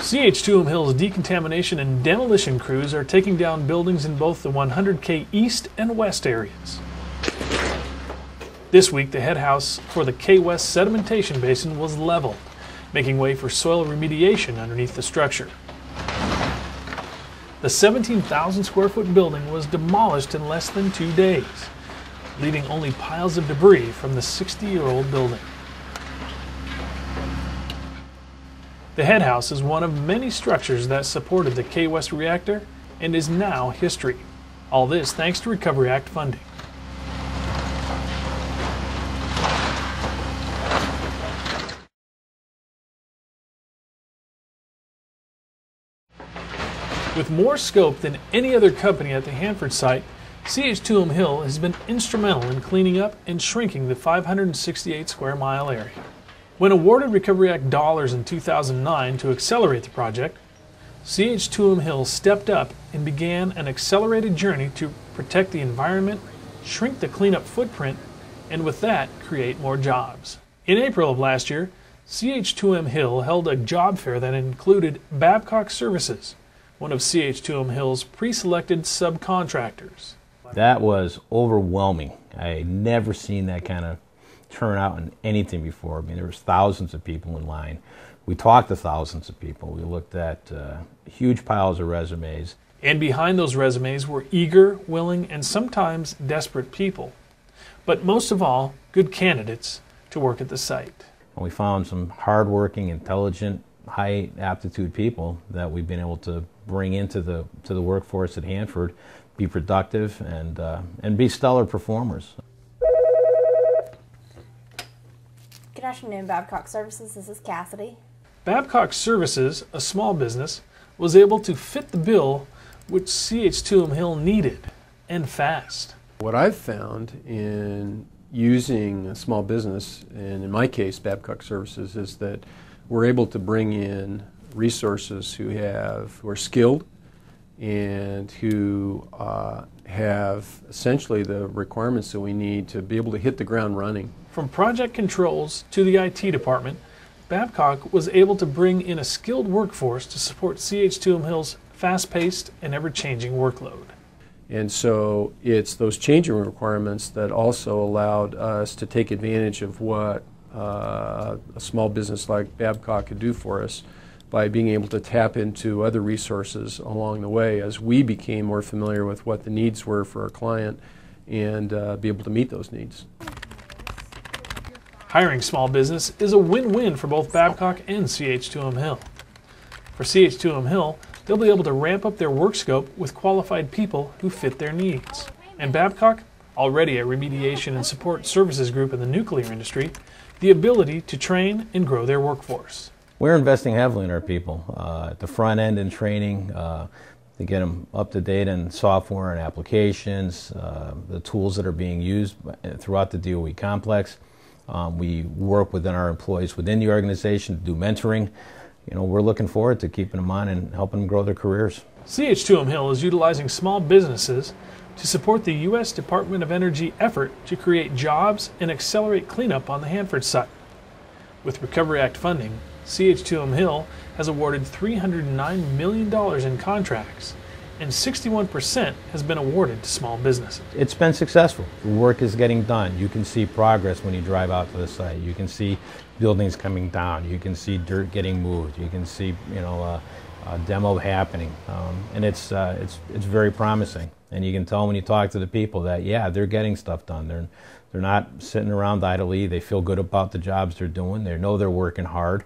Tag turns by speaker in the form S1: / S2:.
S1: CH2M HILL's decontamination and demolition crews are taking down buildings in both the 100K East and West areas. This week, the head house for the K West sedimentation basin was leveled, making way for soil remediation underneath the structure. The 17,000 square foot building was demolished in less than 2 days, leaving only piles of debris from the 60-year-old building. The head house is one of many structures that supported the K West Reactor and is now history. All this thanks to Recovery Act funding. With more scope than any other company at the Hanford Site, CH2M HILL has been instrumental in cleaning up and shrinking the 568 square mile area. When awarded Recovery Act dollars in 2009 to accelerate the project, CH2M HILL stepped up and began an accelerated journey to protect the environment, shrink the cleanup footprint, and with that, create more jobs. In April of last year, CH2M HILL held a job fair that included Babcock Services, one of CH2M HILL's pre-selected subcontractors.
S2: That was overwhelming. I had never seen that kind of turnout in anything before. I mean, there was thousands of people in line. We talked to thousands of people. We looked at huge piles of resumes.
S1: And behind those resumes were eager, willing, and sometimes desperate people. But most of all, good candidates to work at the site.
S2: And we found some hardworking, intelligent, high aptitude people that we've been able to bring into the workforce at Hanford, be productive and be stellar performers.
S3: Good afternoon, Babcock Services. This is Cassidy.
S1: Babcock Services, a small business, was able to fit the bill which CH2M HILL needed, and fast.
S4: What I've found in using a small business, and in my case Babcock Services, is that we're able to bring in resources who are skilled and who have essentially the requirements that we need to be able to hit the ground running.
S1: From project controls to the IT department, Babcock was able to bring in a skilled workforce to support CH2M HILL's fast-paced and ever-changing workload.
S4: And so it's those changing requirements that also allowed us to take advantage of what a small business like Babcock could do for us by being able to tap into other resources along the way as we became more familiar with what the needs were for our client and be able to meet those needs.
S1: Hiring small business is a win-win for both Babcock and CH2M HILL. For CH2M HILL, they'll be able to ramp up their work scope with qualified people who fit their needs. And Babcock, already a remediation and support services group in the nuclear industry, the ability to train and grow their workforce.
S2: We're investing heavily in our people at the front end in training to get them up to date in software and applications, the tools that are being used throughout the DOE complex. We work within our employees within the organization to do mentoring. You know, we're looking forward to keeping them on and helping them grow their careers.
S1: CH2M HILL is utilizing small businesses to support the U.S. Department of Energy effort to create jobs and accelerate cleanup on the Hanford Site. With Recovery Act funding, CH2M HILL has awarded $309 million in contracts, and 61% has been awarded to small businesses.
S2: It's been successful. The work is getting done. You can see progress when you drive out to the site. You can see buildings coming down. You can see dirt getting moved. You can see, a demo happening, and it's very promising. And you can tell when you talk to the people that, yeah, they're getting stuff done. They're not sitting around idly. They feel good about the jobs they're doing. They know they're working hard.